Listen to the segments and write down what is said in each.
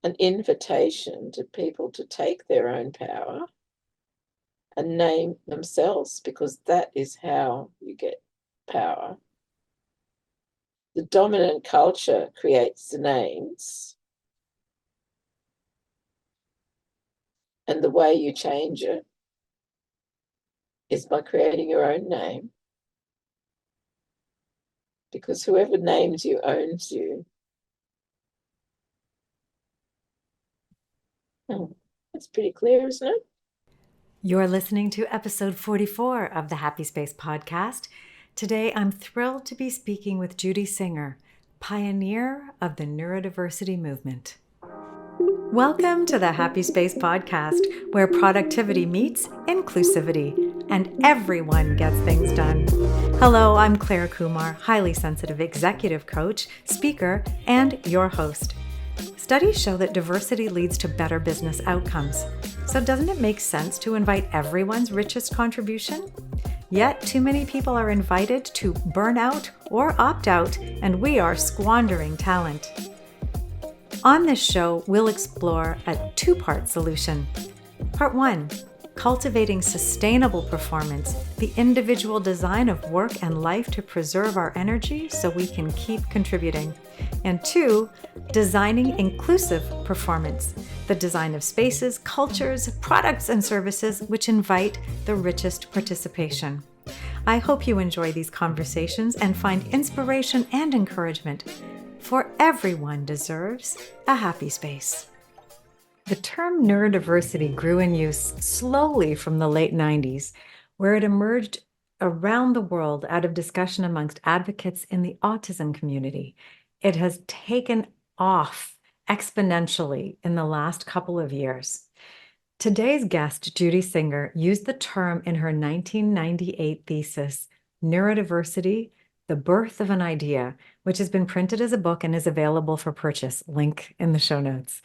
an invitation to people to take their own power and name themselves, because that is how you get power. The dominant culture creates the names, and the way you change it is by creating your own name, because whoever names you owns you. Oh, that's pretty clear, isn't it? You're listening to episode 44 of the Happy Space podcast. Today, I'm thrilled to be speaking with Judy Singer, pioneer of the neurodiversity movement. Welcome to the Happy Space podcast, where productivity meets inclusivity and everyone gets things done. Hello, I'm Clare Kumar, highly sensitive executive coach, speaker, and your host. Studies show that diversity leads to better business outcomes. So doesn't it make sense to invite everyone's richest contribution? Yet too many people are invited to burn out or opt out, and we are squandering talent. On this show, we'll explore a two-part solution. Part 1, cultivating sustainable performance, the individual design of work and life to preserve our energy so we can keep contributing. And 2, designing inclusive performance, the design of spaces, cultures, products, and services which invite the richest participation. I hope you enjoy these conversations and find inspiration and encouragement, for everyone deserves a happy space. The term neurodiversity grew in use slowly from the late 90s, where it emerged around the world out of discussion amongst advocates in the autism community. It has taken off exponentially in the last couple of years. Today's guest, Judy Singer, used the term in her 1998 thesis, Neurodiversity, The Birth of an Idea, which has been printed as a book and is available for purchase. Link in the show notes.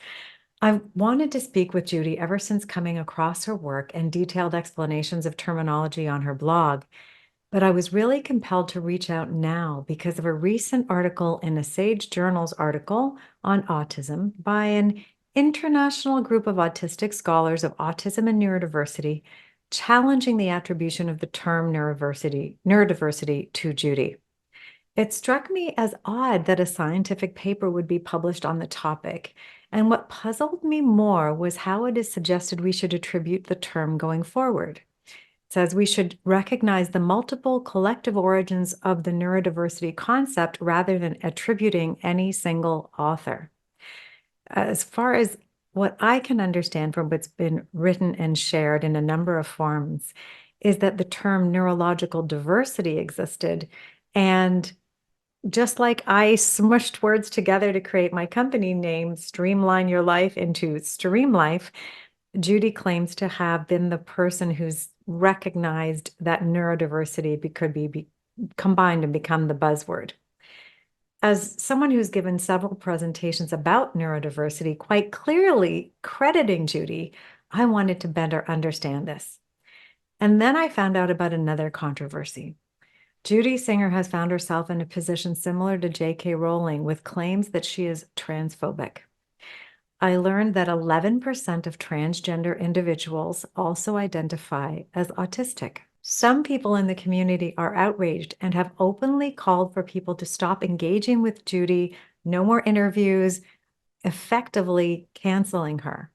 I've wanted to speak with Judy ever since coming across her work and detailed explanations of terminology on her blog, but I was really compelled to reach out now because of a recent article in a Sage Journals article on autism by an international group of autistic scholars of autism and neurodiversity, challenging the attribution of the term neurodiversity to Judy. It struck me as odd that a scientific paper would be published on the topic, and what puzzled me more was how it is suggested we should attribute the term going forward. It says we should recognize the multiple collective origins of the neurodiversity concept rather than attributing any single author. As far as what I can understand from what's been written and shared in a number of forms, is that the term neurological diversity existed, and just like I smushed words together to create my company name, Streamline Your Life, into Stream Life, Judy claims to have been the person who's recognized that neurodiversity could be combined and become the buzzword. As someone who's given several presentations about neurodiversity, quite clearly crediting Judy, I wanted to better understand this. And then I found out about another controversy. Judy Singer has found herself in a position similar to J.K. Rowling, with claims that she is transphobic. I learned that 11% of transgender individuals also identify as autistic. Some people in the community are outraged and have openly called for people to stop engaging with Judy, no more interviews, effectively canceling her.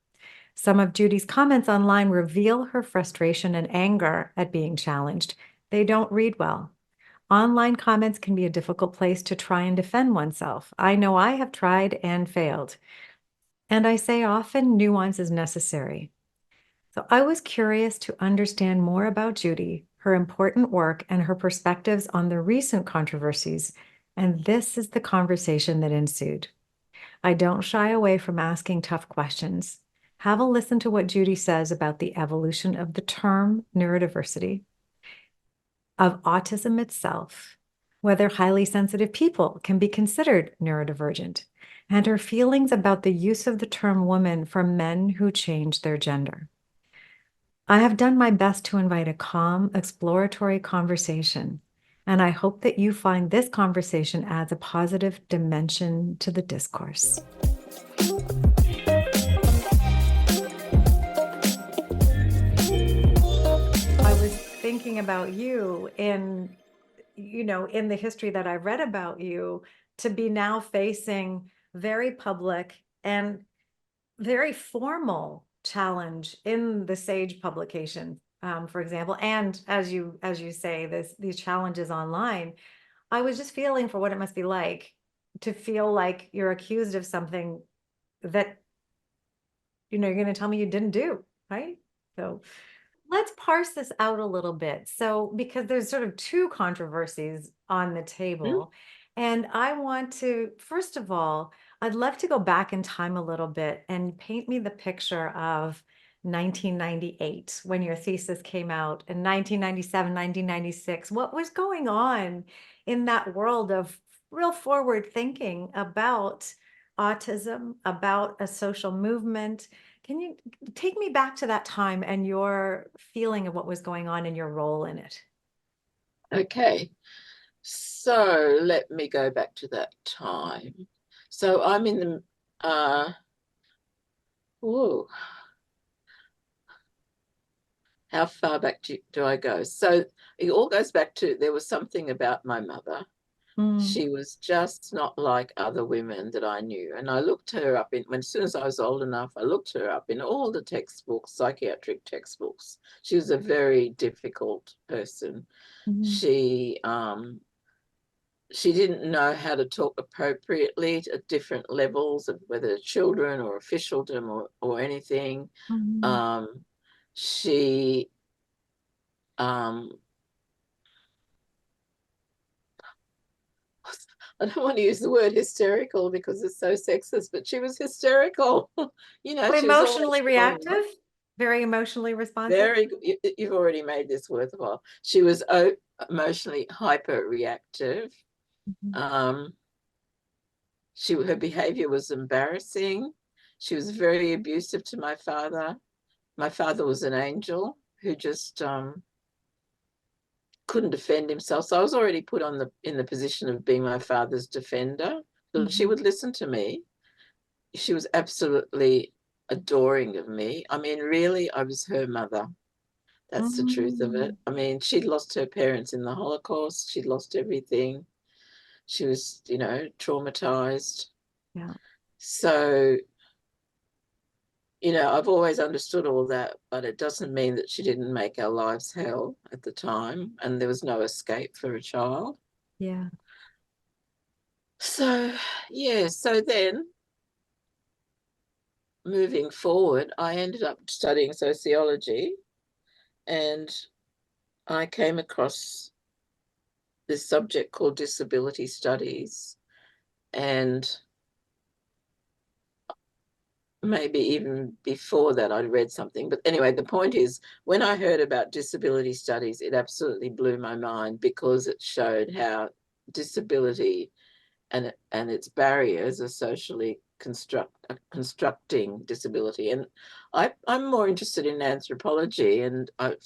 Some of Judy's comments online reveal her frustration and anger at being challenged. They don't read well. Online comments can be a difficult place to try and defend oneself. I know I have tried and failed. And I say often nuance is necessary. So I was curious to understand more about Judy, her important work, and her perspectives on the recent controversies. And this is the conversation that ensued. I don't shy away from asking tough questions. Have a listen to what Judy says about the evolution of the term neurodiversity, of autism itself, whether highly sensitive people can be considered neurodivergent, and her feelings about the use of the term woman for men who change their gender. I have done my best to invite a calm, exploratory conversation, and I hope that you find this conversation adds a positive dimension to the discourse. thinking about you in, in the history that I've read about you, to be now facing very public and very formal challenge in the Sage publication, for example, and as you say, these challenges online. I was just feeling for what it must be like to feel like you're accused of something that you're going to tell me you didn't do, right? So let's parse this out a little bit. So, because there's sort of two controversies on the table, and I want to, first of all, I'd love to go back in time a little bit and paint me the picture of 1998 when your thesis came out, in 1997, 1996. What was going on in that world of real forward thinking about autism, about a social movement? Can you take me back to that time and your feeling of what was going on and your role in it? Okay, so let me go back to that time. So I'm in the, oh, how far back do I go? So it all goes back to, there was something about my mother. She was just not like other women that I knew. And I looked her up as soon as I was old enough, I looked her up in all the textbooks, psychiatric textbooks. She was a very difficult person. She didn't know how to talk appropriately at different levels of whether children or officialdom or anything. She I don't want to use the word hysterical because it's so sexist, but she was hysterical. She was always Emotionally crying. reactive, very emotionally responsive. Very good. You've already made this worthwhile. She was emotionally hyper reactive. Her behavior was embarrassing. She was very abusive to my father. My father was an angel who just couldn't defend himself. So I was already put in the position of being my father's defender. So she would listen to me. She was absolutely adoring of me. I mean, really, I was her mother. That's the truth of it. I mean, she'd lost her parents in the Holocaust. She'd lost everything. She was, traumatized. Yeah. So, I've always understood all that, but it doesn't mean that she didn't make our lives hell at the time, and there was no escape for a child. Yeah. So, yeah, so then moving forward, I ended up studying sociology, and I came across this subject called disability studies. And maybe even before that, I'd read something. But anyway, the point is, when I heard about disability studies, it absolutely blew my mind because it showed how disability and its barriers are socially constructing disability. And I'm more interested in anthropology, and I've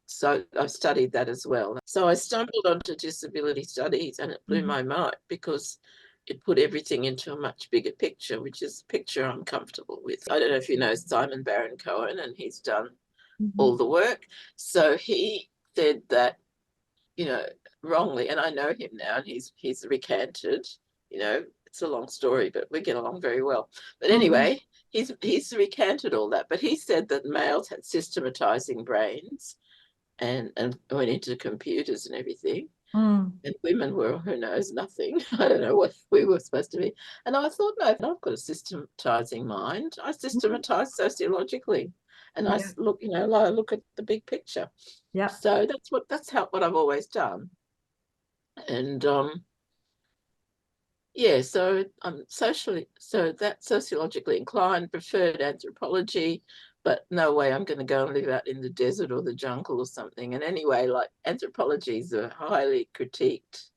studied that as well. So I stumbled onto disability studies, and it blew my mind because it put everything into a much bigger picture, which is a picture I'm comfortable with. I don't know if you know Simon Baron-Cohen, and he's done all the work. So he said that, wrongly, and I know him now, and he's recanted. It's a long story, but we get along very well. But anyway, he's recanted all that. But he said that males had systematizing brains and went into computers and everything. And women were, who knows, nothing. I don't know what we were supposed to be. And I thought, no, I've got a systematizing mind. I systematize sociologically. And I look, I look at the big picture. Yeah. So that's what I've always done. And yeah, so I'm that's sociologically inclined, preferred anthropology, but no way I'm going to go and live out in the desert or the jungle or something. And anyway, like, anthropology is a highly critiqued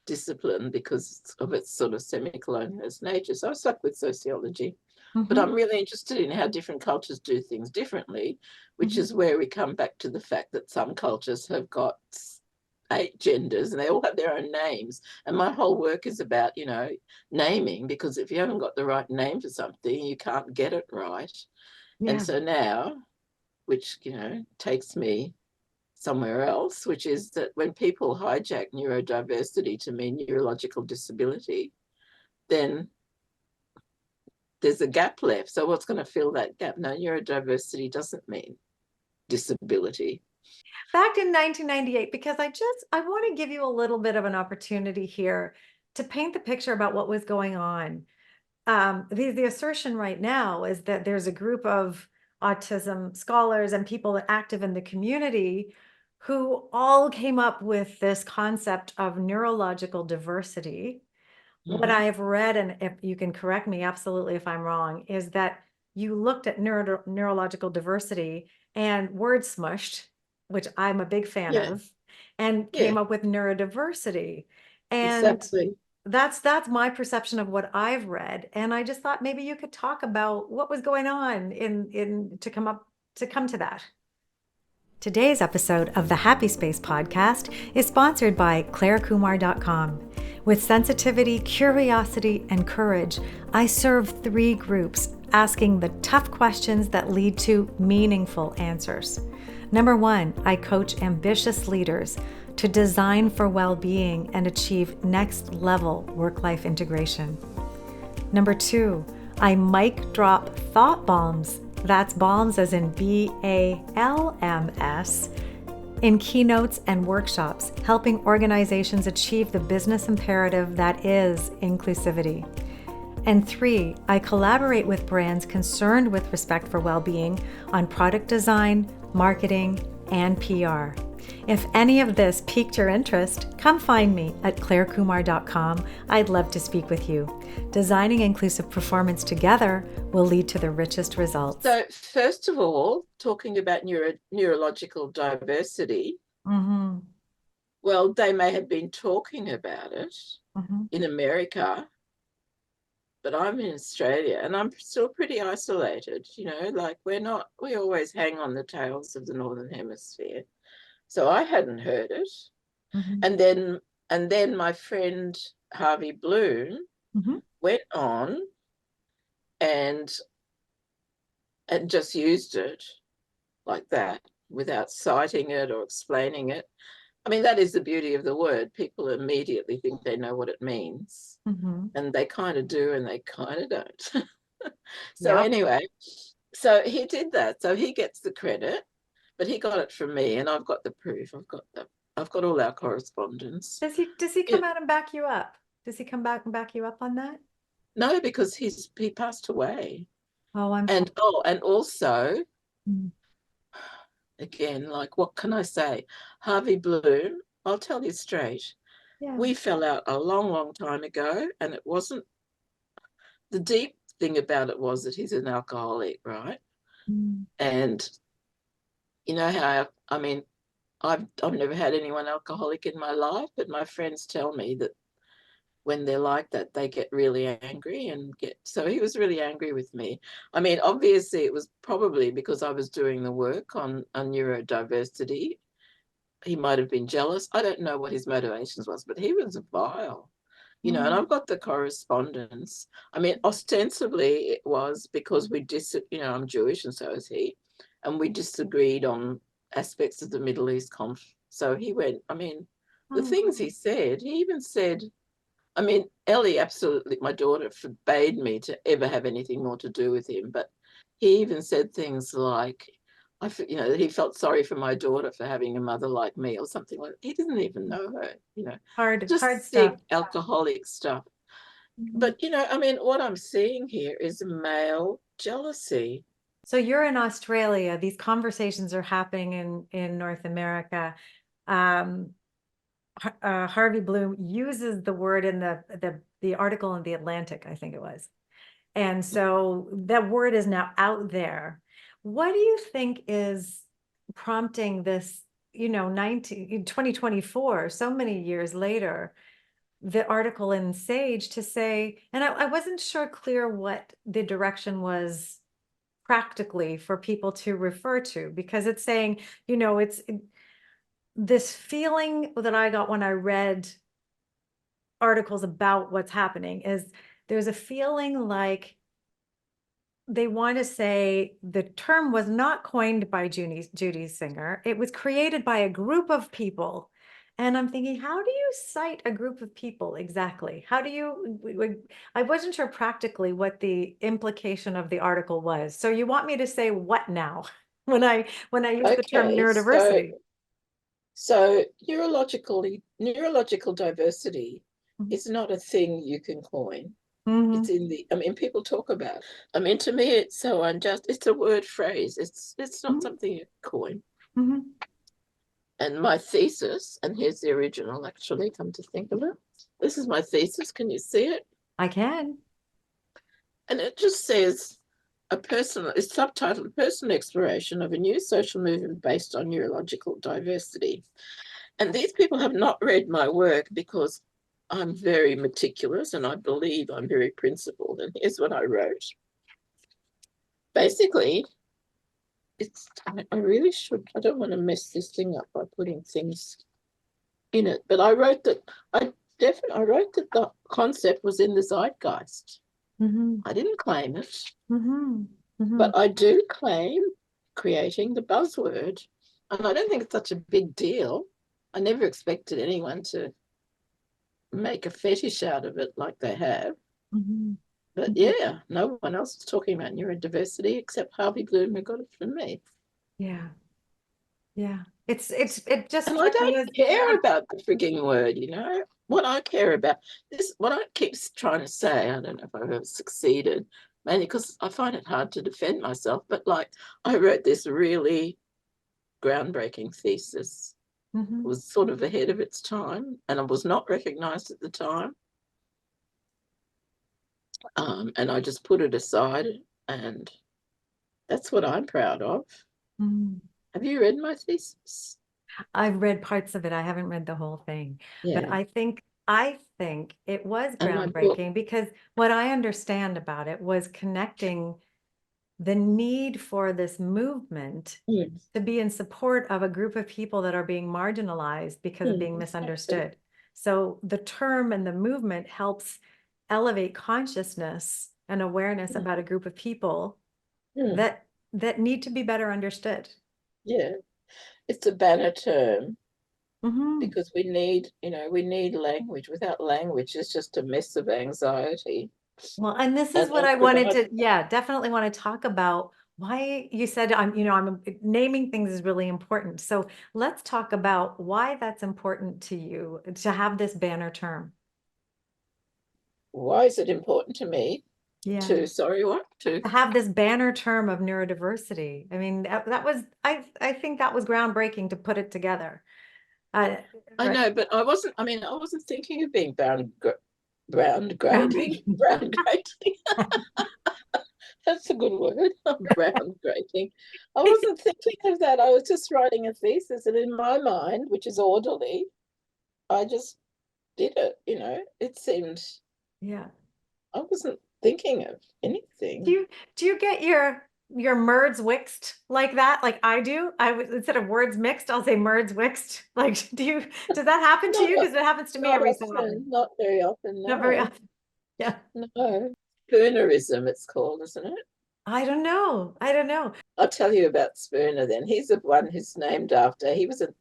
discipline because of its sort of semi-colonialist nature. So I stuck with sociology. But I'm really interested in how different cultures do things differently, which is where we come back to the fact that some cultures have got 8 genders and they all have their own names. And my whole work is about, naming, because if you haven't got the right name for something, you can't get it right. Yeah. And so now, which, takes me somewhere else, which is that when people hijack neurodiversity to mean neurological disability, then there's a gap left. So what's going to fill that gap? No, neurodiversity doesn't mean disability. Back in 1998, because I want to give you a little bit of an opportunity here to paint the picture about what was going on. The assertion right now is that there's a group of autism scholars and people active in the community who all came up with this concept of neurological diversity. What I have read, and if you can correct me absolutely if I'm wrong, is that you looked at neurological diversity and word smushed, which I'm a big fan of, and came up with neurodiversity. And exactly. that's my perception of what I've read. And I just thought maybe you could talk about what was going on to come to that. Today's episode of the Happy Space podcast is sponsored by ClareKumar.com. With sensitivity, curiosity, and courage, I serve 3 groups asking the tough questions that lead to meaningful answers. Number 1, I coach ambitious leaders to design for well-being and achieve next-level work-life integration. Number 2, I mic drop thought bombs. That's bombs as in BALMS, in keynotes and workshops, helping organizations achieve the business imperative that is inclusivity. And 3, I collaborate with brands concerned with respect for well-being on product design, marketing, and PR. If any of this piqued your interest, come find me at clarekumar.com. I'd love to speak with you. Designing inclusive performance together will lead to the richest results. So first of all, talking about neurological diversity, well, they may have been talking about it in America, but I'm in Australia and I'm still pretty isolated, like we always hang on the tails of the Northern Hemisphere. So I hadn't heard it. And then my friend Harvey Bloom went on and just used it like that without citing it or explaining it. I mean, that is the beauty of the word. People immediately think they know what it means. And they kind of do and they kind of don't. So anyway, so he did that. So he gets the credit. But he got it from me, and I've got the proof. I've got all our correspondence. Does he come out and back you up? Does he come back and back you up on that? No, because he passed away. Oh, and also, again, like what can I say? Harvey Bloom, I'll tell you straight. We fell out a long, long time ago, and it wasn't. The deep thing about it was that he's an alcoholic, right? And you know how, I mean, I've never had anyone alcoholic in my life, but my friends tell me that when they're like that, they get really angry so he was really angry with me. I mean, obviously it was probably because I was doing the work on neurodiversity. He might have been jealous. I don't know what his motivations was, but he was vile, and I've got the correspondence. I mean, ostensibly it was because I'm Jewish and so is he. And we disagreed on aspects of the Middle East conflict. So he went, I mean, the things he said, he even said, I mean, Ellie absolutely, my daughter, forbade me to ever have anything more to do with him. But he even said things like, he felt sorry for my daughter for having a mother like me or something like that. He didn't even know her, hard stuff. Alcoholic stuff. But, I mean, what I'm seeing here is male jealousy. So you're in Australia. These conversations are happening in North America. Harvey Bloom uses the word in the article in The Atlantic, I think it was. And so that word is now out there. What do you think is prompting this, 2024, so many years later, the article in Sage to say, and I wasn't clear what the direction was practically for people to refer to, because it's saying, this feeling that I got when I read articles about what's happening is there's a feeling like they want to say the term was not coined by Judy Singer. It was created by a group of people. And I'm thinking, how do you cite a group of people exactly? How do you, I wasn't sure practically what the implication of the article was. So you want me to say what now when I use the term Okay, neurodiversity? so neurological diversity Mhm. is not a thing you can coin. It's Mhm. in the, I mean, people talk about, I mean, to me, it's so unjust. It's a word phrase. It's not Mhm. something you coin. Mhm. And my thesis, and here's the original, actually, come to think of it. This is my thesis. Can you see it? I can. And it just says it's subtitled Personal Exploration of a New Social Movement Based on Neurological Diversity. And these people have not read my work because I'm very meticulous and I believe I'm very principled. And here's what I wrote. Basically, I really should, I don't want to mess this thing up by putting things in it, but I wrote that I wrote that the concept was in the zeitgeist. Mhm. I didn't claim it, Mhm. but Mhm. I do claim creating the buzzword. And I don't think it's such a big deal. I never expected anyone to make a fetish out of it like they have. Mhm. But Mhm. yeah, no one else is talking about neurodiversity except Harvey Bloom, who got it from me. Yeah. Yeah. It just And I struck me don't as care about the frigging word, you know. What I care about what I keep trying to say, I don't know if I've ever succeeded, mainly because I find it hard to defend myself, but like I wrote this really groundbreaking thesis. It Mhm. was sort of ahead of its time and it was not recognized at the time. And I just put it aside, and that's what I'm proud of. Mhm. Have you read my thesis? I've read parts of it. I haven't read the whole thing, but Yeah. I think it was And my book. groundbreaking because what I understand about it was connecting the need for this movement Mm, to be in support of a group of people that are being marginalized because of being exactly. misunderstood. So the term and the movement helps elevate consciousness and awareness Mm, about a group of people mm, that need to be better understood. yeah. It's a banner term Mhm. because we need language. Without language, it's just a mess of anxiety. Well, and this is And what I I wanted provide, to, yeah, definitely want to talk about why you said I'm naming things is really important. So let's talk about why that's important to you to have this banner term. why is it important to me Yeah. to, sorry, what? To, To have this banner term of neurodiversity. I mean, that was, I think that was groundbreaking to put it together. Uh, I right. know, but I wasn't thinking of being brown grading, Groundbreaking. brown grading. That's a good word. Brown grading. I wasn't thinking of that. I was just writing a thesis, and in my mind, which is orderly, I just did it. It seemed Yeah. I wasn't thinking of Do anything. you do you get your merds wixed like that? Like I do? I would instead of words mixed, I'll say merds wixed. Like, does that happen to Not you? Because it happens to me not every so often, often. not very often. Not very No, often. Yeah. no. Spoonerism, it's called, isn't it? I don't know. I don't know. I'll tell you about Spooner then. He's the one who's named after. He was an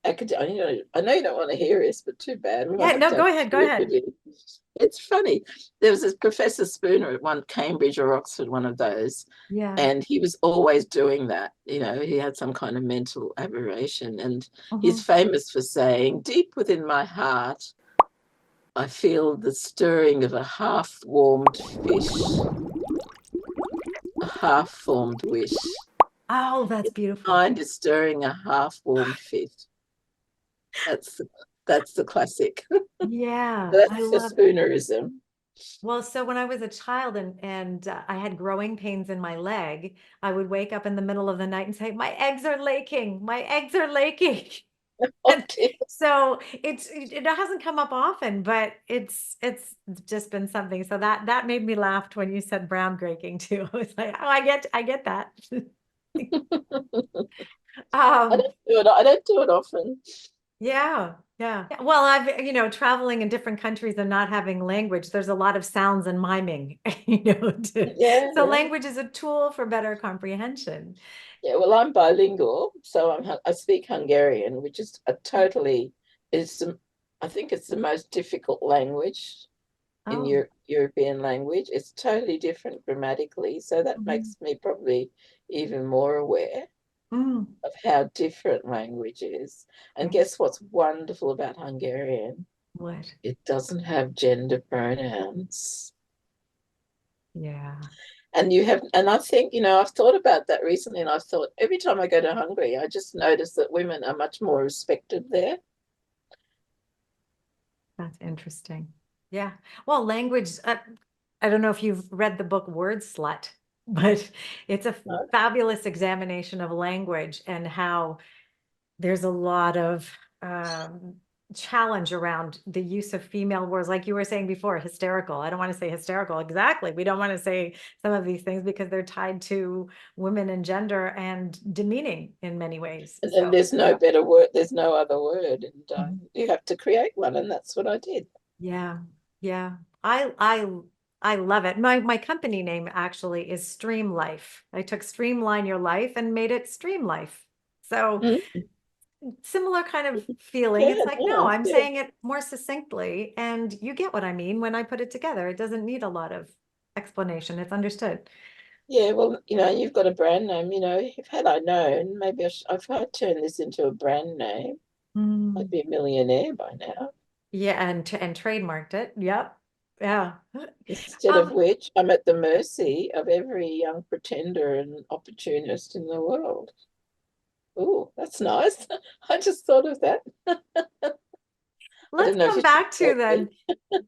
academic. I know you don't want to hear this, but too bad. We Yeah, might have no, to go have ahead. Go a ahead. with you. It's funny. There was this Professor Spooner at one Cambridge or Oxford, one of those, Yeah. and he was always doing that. He had some kind of mental aberration, and he's Mhm. famous for saying, "Deep within my heart, I feel the stirring of a half-warmed fish, a half-formed wish. Oh, that's His beautiful. mind is stirring a half-warmed fish." That's the, that's the classic. Yeah, I That's the love. Spoonerism. Well, so when I was a child and I had growing pains in my leg, I would wake up in the middle of the night and say, "My eggs are laking. My eggs are laking." Oh And dear. so it hasn't come up often, but it's just been something. So that made me laugh when you said brown breaking too. I was like, oh, I get that. I Um, don't do it. I don't do it often. yeah. Yeah. Well, I've, traveling in different countries and not having language, there's a lot of sounds and miming, Yeah, so yeah. language is a tool for better comprehension. Yeah, well, I'm bilingual, so I speak Hungarian, which is a totally is I think it's the most difficult language in Oh, European language. It's totally different grammatically, so that mhm. makes me probably even more aware Mm, of how different language is. And yeah. guess what's wonderful about Hungarian? What? It doesn't have gender pronouns. Yeah. And I think, I've thought about that recently, and I've thought every time I go to Hungary, I just notice that women are much more respected there. That's interesting. Yeah. Well, language, I don't know if you've read the book Word Slut, but it's a No? fabulous examination of language and how there's a lot of um, challenge around the use of female words. Like you were saying before, hysterical. I don't want to say hysterical. Exactly. We don't want to say some of these things because they're tied to women and gender and demeaning in many ways. And then So, there's no better word, there's no other word, and mhm. you have to create one, and that's what I did. Yeah, yeah. I love it. My company name actually is Stream Life. I took Streamline Your Life and made it Stream Life. So Mm, similar kind of feeling. It's yeah, like, no, nice, I'm yeah. saying it more succinctly, and you get what I mean when I put it together. It doesn't need a lot of explanation. It's understood. Yeah, well, you've got a brand name, if had I known, maybe if I turned this into a brand name, I'd Mm. be a millionaire by now. Yeah, and trademarked it. Yep. Yeah. Instead of Um, which, I'm at the mercy of every young pretender and opportunist in the world. Oh, that's nice. I just thought of that. I let's don't know if come you back to support me. then.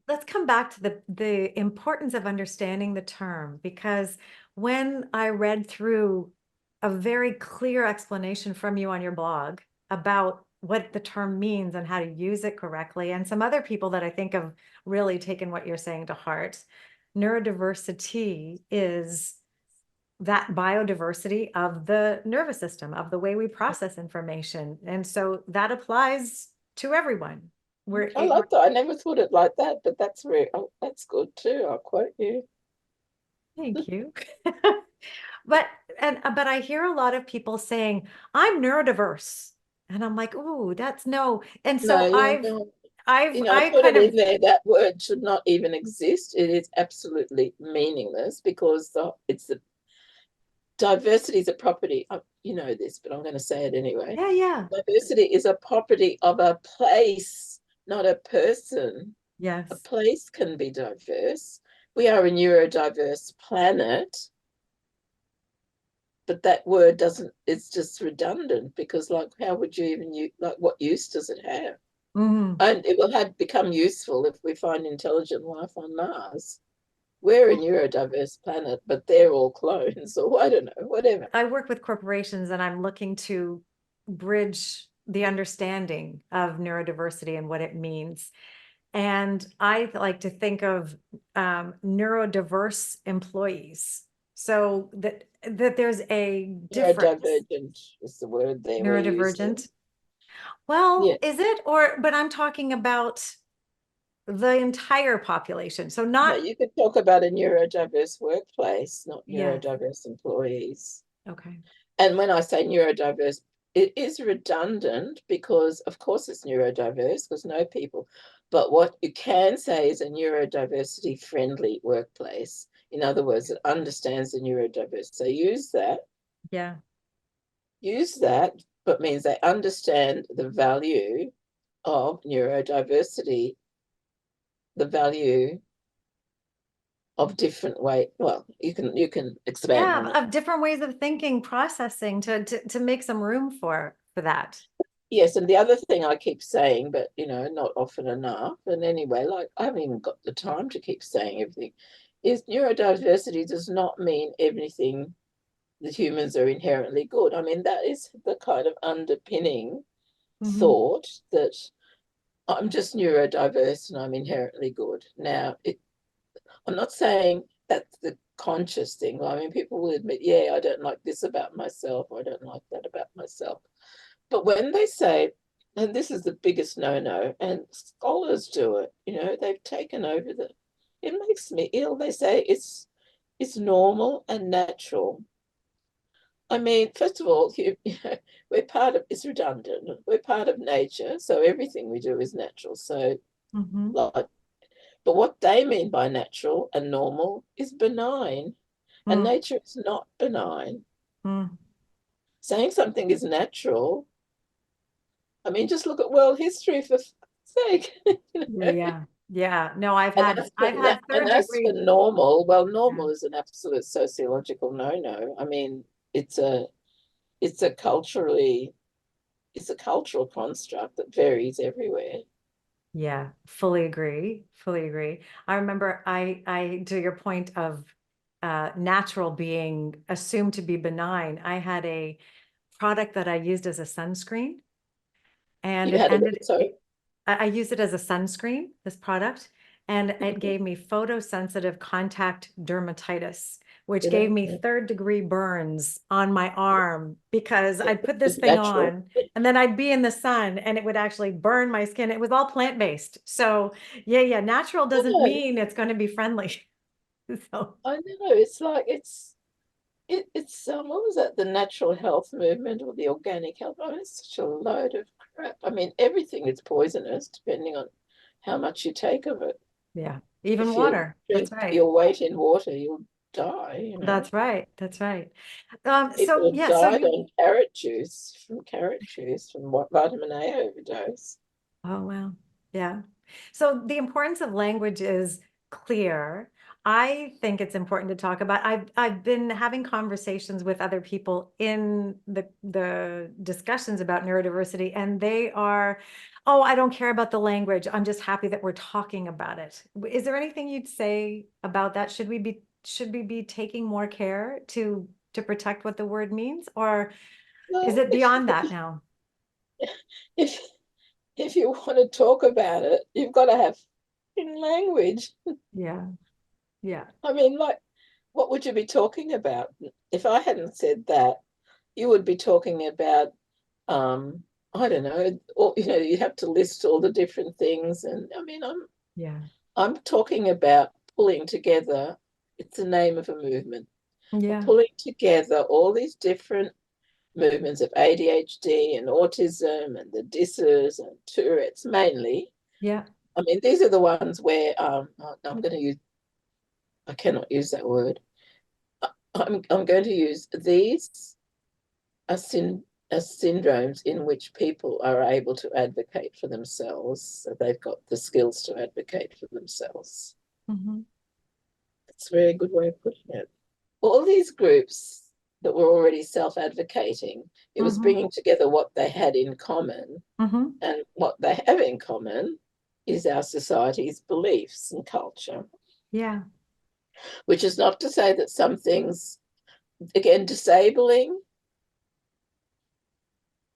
Let's come back to the importance of understanding the term, because when I read through a very clear explanation from you on your blog about what the term means and how to use it correctly, and some other people that I think have really taken what you're saying to heart, neurodiversity is that biodiversity of the nervous system, of the way we process information. And so that applies to everyone. I like that. I never thought it like that, but that's good too. I'll quote you. Thank you. But but I hear a lot of people saying, I'm neurodiverse. And I'm like, ooh, that's no. And No, so I I've put it kind of, in there. That word should not even exist. It is absolutely meaningless because it's the diversity is a property. You know this, but I'm going to say it anyway. yeah, yeah. Diversity is a property of a place, not a person. A Yes. place can be diverse. We are a neurodiverse planet, but that word doesn't, it's just redundant because, like, how would you even use, like, what use does it have? Mhm. And it will have become useful if we find intelligent life on Mars. We're a neurodiverse planet, but they're all clones, or I don't know, whatever. I work with corporations and I'm looking to bridge the understanding of neurodiversity and what it means. And I like to think of neurodiverse employees. So that there's a difference. Neurodivergent is the word there we're using. Neurodivergent. Well, Yeah. is it? But I'm talking about the entire population. So No, not, you could talk about a neurodiverse workplace, not yes. neurodiverse employees. Okay. And when I say neurodiverse, it is redundant because, of course, it's neurodiverse because no people. But what you can say is a neurodiversity friendly workplace. In other words, it understands the neurodiverse. So Yeah. use that, but means they understand the value of neurodiversity, the value of different way. Well, you can expand on Yeah, it. of different ways of thinking, processing to make some room for that. Yes, and the other thing I keep saying, but not often enough, and anyway, like I haven't even got the time to keep saying everything, is neurodiversity does not mean everything that humans are inherently good. I mean, that is the kind of underpinning Mhm. thought that I'm just neurodiverse and I'm inherently good. Now, I'm not saying that's the conscious thing. I mean, people will admit, yeah, I don't like this about myself, or I don't like that about myself. But when they say and this is the biggest no-no, and scholars do it, they've taken over it makes me ill. They say it's normal and natural. I mean, first of all, we're part of, it's redundant. We're part of nature, so everything we do is natural. So, Mm-hmm. like, but what they mean by natural and normal is benign, and Mm, nature is not benign. mm. Saying something is natural, I mean, just look at world history for fuck's sake. Yeah. Yeah. No, And I've had third as for degree. normal, well, Yeah. normal is an absolute sociological no-no. I mean, it's a it's a culturally it's a cultural construct that varies everywhere. Yeah, fully agree. Fully agree. I remember I to your point of natural being assumed to be benign. I had a product that I used as a sunscreen, and You it had a ended so I used it as a sunscreen, this product, and it gave me photosensitive contact dermatitis, which gave me third degree burns on my arm because I'd put this it's thing natural. on and then I'd be in the sun and it would actually burn my skin. It was all plant-based. So yeah, natural doesn't Yeah, mean it's going to be friendly. So I know. It's like it's what was that? The natural health movement or the organic health? I mean, it's such a load of crap. I mean, everything is poisonous depending on how much you take of it. yeah, even If you water. That's drink right. your weight in water, you'll die. That's right. That's right. People So have yeah, so died you on carrot juice from what vitamin A overdose. Oh, wow. Yeah. So the importance of language is clear. I think it's important to talk about. I've been having conversations with other people in the discussions about neurodiversity, and they are, oh, I don't care about the language. I'm just happy that we're talking about it. Is there anything you'd say about that? Should we be taking more care to protect what the word means, or is Well, it beyond that now? if if you want to talk about it, you've got to have in language. Yeah. Yeah. I mean, like, what would you be talking about? If I hadn't said that, you would be talking about, I don't know, or you have to list all the different things. And I mean, Yeah. I'm talking about pulling together. It's the name of a movement. Yeah. Pulling together all these different movements of ADHD and autism and the disses and Tourette's mainly. Yeah. I mean, these are the ones where I'm going to use, I cannot use that word. I'm going to use these are, are syndromes in which people are able to advocate for themselves. So they've got the skills to advocate for themselves. Hmm. It's a very good way of putting it. All these groups that were already self-advocating, it was Hmm. bringing together what they had in common. Hmm. And what they have in common is our society's beliefs and culture, Yeah. which is not to say that some things, again, disabling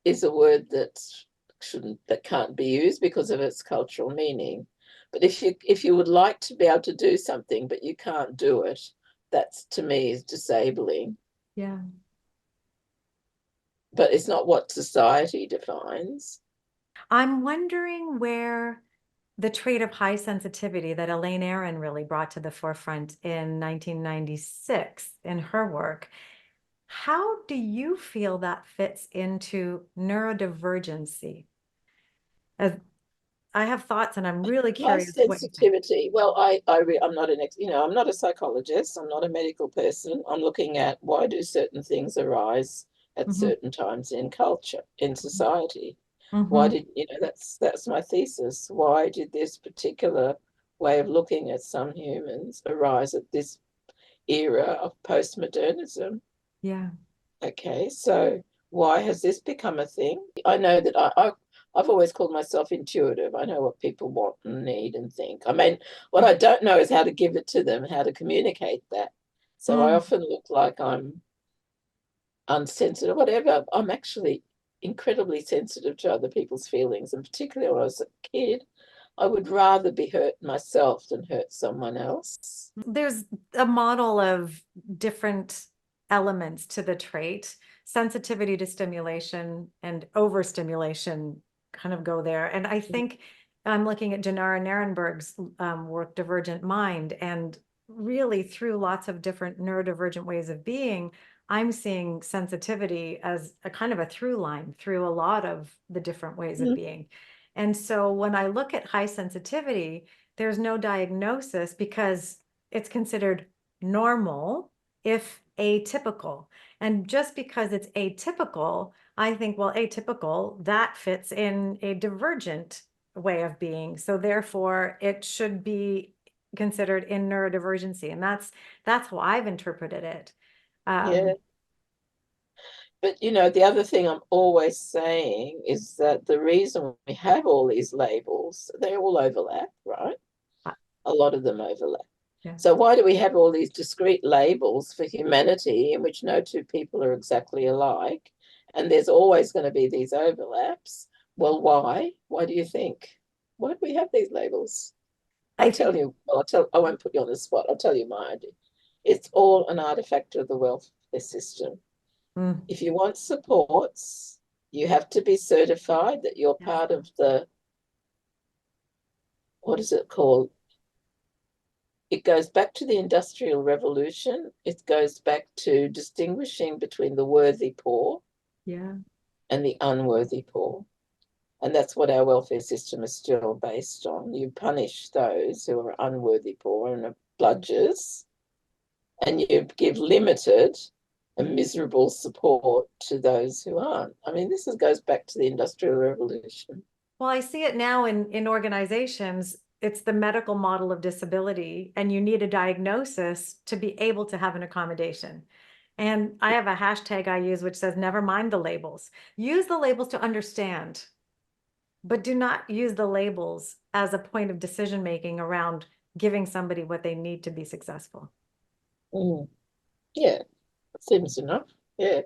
is a word that can't be used because of its cultural meaning. But if you would like to be able to do something but you can't do it, that's to me is disabling. Yeah. But it's not what society defines. I'm wondering where the trait of high sensitivity that Elaine Aron really brought to the forefront in 1996 in her work, how do you feel that fits into neurodivergency? As I have thoughts and I'm really High curious what you think. sensitivity. Well, I'm not I'm not a psychologist. I'm not a medical person. I'm looking at why do certain things arise at Hmm. certain times in culture, in society. Why Hmm. did, that's my thesis. Why did this particular way of looking at some humans arise at this era of postmodernism? Yeah. Okay, so why has this become a thing? I know that I've always called myself intuitive. I know what people want and need and think. I mean, what I don't know is how to give it to them, how to communicate that. So I Mm. often look like I'm unsensitive, whatever. I'm actually incredibly sensitive to other people's feelings, and particularly when I was a kid, I would rather be hurt myself than hurt someone else. There's a model of different elements to the trait, sensitivity to stimulation and overstimulation kind of go there. And I think I'm looking at Janara Narenberg's work, Divergent Mind, and really through lots of different neurodivergent ways of being, I'm seeing sensitivity as a kind of a through line through a lot of the different ways of being. And so when I look at high sensitivity, there's no diagnosis because it's considered normal if atypical. And just because it's atypical, I think, well, atypical, that fits in a divergent way of being. So therefore, it should be considered in neurodivergency. And that's how I've interpreted it. Yeah. But, you know, the other thing I'm always saying is that the reason we have all these labels, they all overlap, right? A lot of them overlap. Yeah. So why do we have all these discrete labels for humanity in which no two people are exactly alike? And there's always going to be these overlaps. Well, why? Why do you think? Why do we have these labels? I won't put you on the spot. I'll tell you my idea. It's all an artifact of the welfare system. If you want supports, you have to be certified that you're part of the, what is it called? It goes back to the Industrial Revolution. It goes back to distinguishing between the worthy poor and the unworthy poor. And that's what our welfare system is still based on. You punish those who are unworthy poor and are bludgers, and you give limited and miserable support to those who aren't. I mean, this goes back to the Industrial Revolution. Well, I see it now in organizations. It's the medical model of disability, and you need a diagnosis to be able to have an accommodation. And I have a hashtag I use which says, never mind the labels. Use the labels to understand, but do not use the labels as a point of decision making around giving somebody what they need to be successful. Yeah, seems enough. Yeah.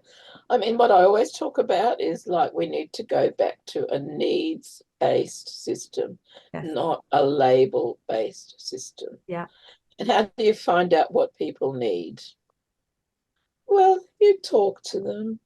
I mean, what I always talk about is like we need to go back to a needs-based system, not a label-based system. Yeah. And how do you find out what people need? Well, you talk to them.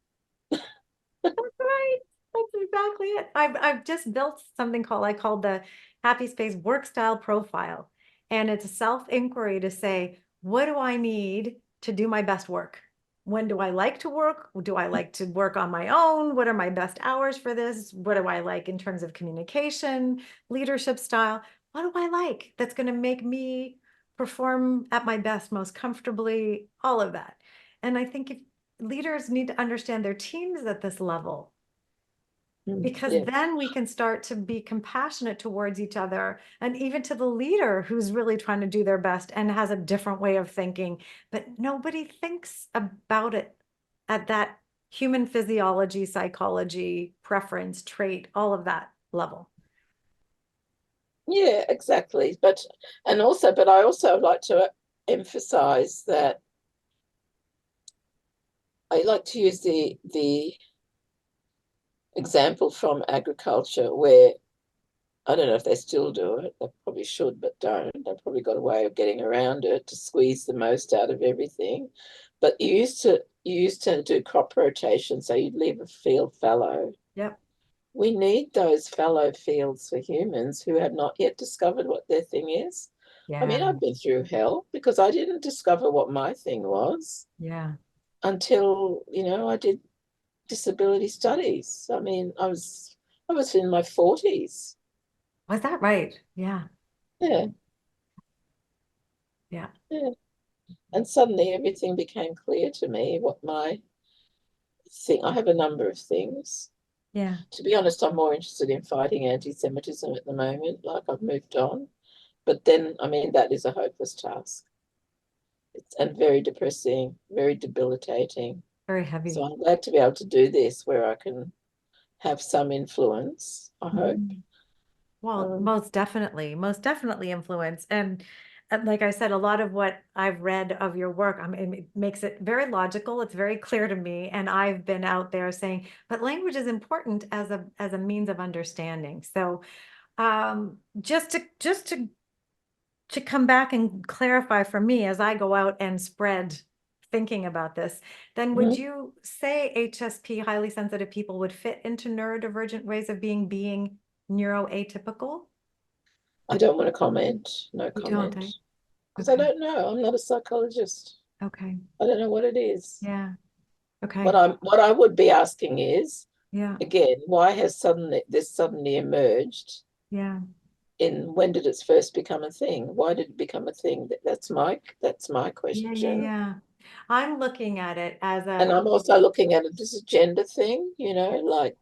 That's right. That's exactly it. I've just built something I call the Happy Space Work Style Profile. And it's a self-inquiry to say, what do I need to do my best work? When do I like to work? Do I like to work on my own? What are my best hours for this? What do I like in terms of communication, leadership style? What do I like that's going to make me perform at my best, most comfortably, all of that. And I think if leaders need to understand their teams at this level, because then we can start to be compassionate towards each other, and even to the leader who's really trying to do their best and has a different way of thinking, but nobody thinks about it at that human physiology, psychology, preference, trait, all of that level. Yeah, exactly. But I also like to emphasize that I like to use the example from agriculture where I don't know if they still do it. They probably should, but don't. They've probably got a way of getting around it to squeeze the most out of everything. But you used to do crop rotation, so you'd leave a field fallow. Yep. We need those fallow fields for humans who have not yet discovered what their thing is. I mean, I've been through hell because I didn't discover what my thing was. Yeah. Until, I did disability studies. I mean, I was in my 40s. Was that right? Yeah. Yeah. Yeah. Yeah. And suddenly everything became clear to me what my thing. I have a number of things. Yeah. To be honest, I'm more interested in fighting anti-Semitism at the moment. Like I've moved on. But then, I mean, that is a hopeless task. And very depressing, very debilitating. Very heavy. So I'm glad to be able to do this where I can have some influence, I hope. Well, most definitely influence. And like I said, a lot of what I've read of your work, I mean, it makes it very logical. It's very clear to me. And I've been out there saying, but language is important as a means of understanding. So just to come back and clarify for me as I go out and spread thinking about this, then would you say HSP, highly sensitive people, would fit into neurodivergent ways of being neuroatypical? I don't want to comment. No You don't, comment. eh? Because I Okay. don't know. I'm not a psychologist. Okay. I don't know what it is. Yeah. Okay. What I would be asking is, Yeah. again, why has this suddenly emerged? Yeah. When did it first become a thing? Why did it become a thing? That's my Yeah. Yeah. question. Yeah. I'm looking at it as And a, I'm also looking at it as a gender thing, like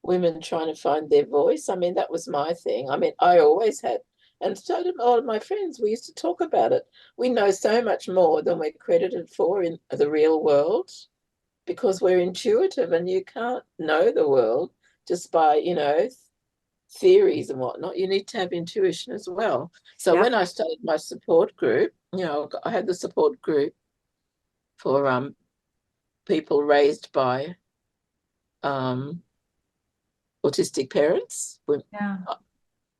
women trying to find their voice. I mean, that was my thing. I mean, I always had, and so did all of my friends. We used to talk about it. We know so much more than we're credited for in the real world because we're intuitive, and you can't know the world just by, theories and whatnot. You need to have intuition as well. So yeah. when I started my support group, I had the support group for people raised by um, autistic parents. Yeah.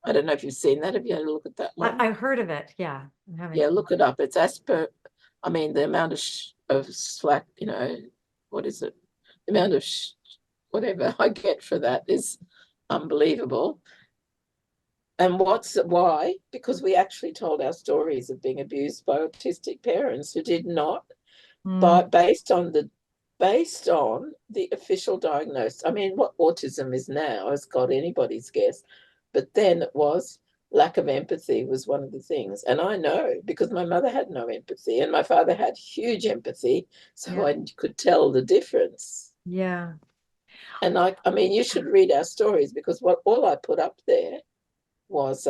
I don't know if you've seen that. Have you had a look at that one? I've heard of it. Yeah. I haven't. Yeah, look it up. It's I mean, the amount of slack, what is it? The amount of whatever I get for that is unbelievable. And why? Because we actually told our stories of being abused by autistic parents who did not, Mm, but based on the official diagnosis. I mean, what autism is now is God anybody's guess. But then it was lack of empathy was one of the things. And I know because my mother had no empathy and my father had huge empathy. So yeah. I could tell the difference. Yeah. And I mean, you should read our stories because all I put up there was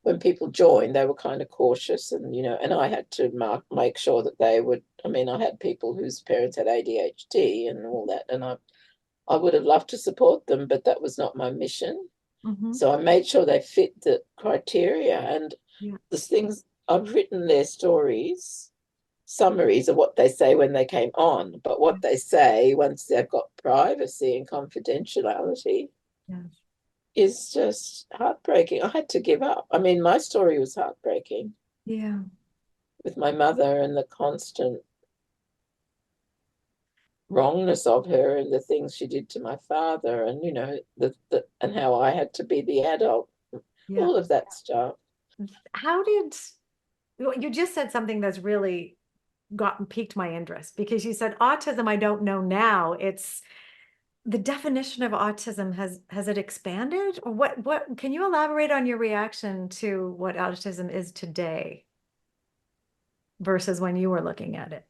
when people joined, they were kind of cautious, and I had to make sure that they would. I mean, I had people whose parents had ADHD and all that, and I would have loved to support them, but that was not my mission. Mm-hmm. So I made sure they fit the criteria, and Yeah. the things I've written their stories, summaries of what they say when they came on, but what they say once they've got privacy and confidentiality Yeah. is just heartbreaking. I had to give up. I mean, my story was heartbreaking Yeah. with my mother and the constant wrongness of her and the things she did to my father, and and how I had to be the adult, Yeah. all of that stuff. How did you just said something that's really piqued my interest because you said autism, I don't know now. It's the definition of autism has it expanded or what can you elaborate on your reaction to what autism is today versus when you were looking at it?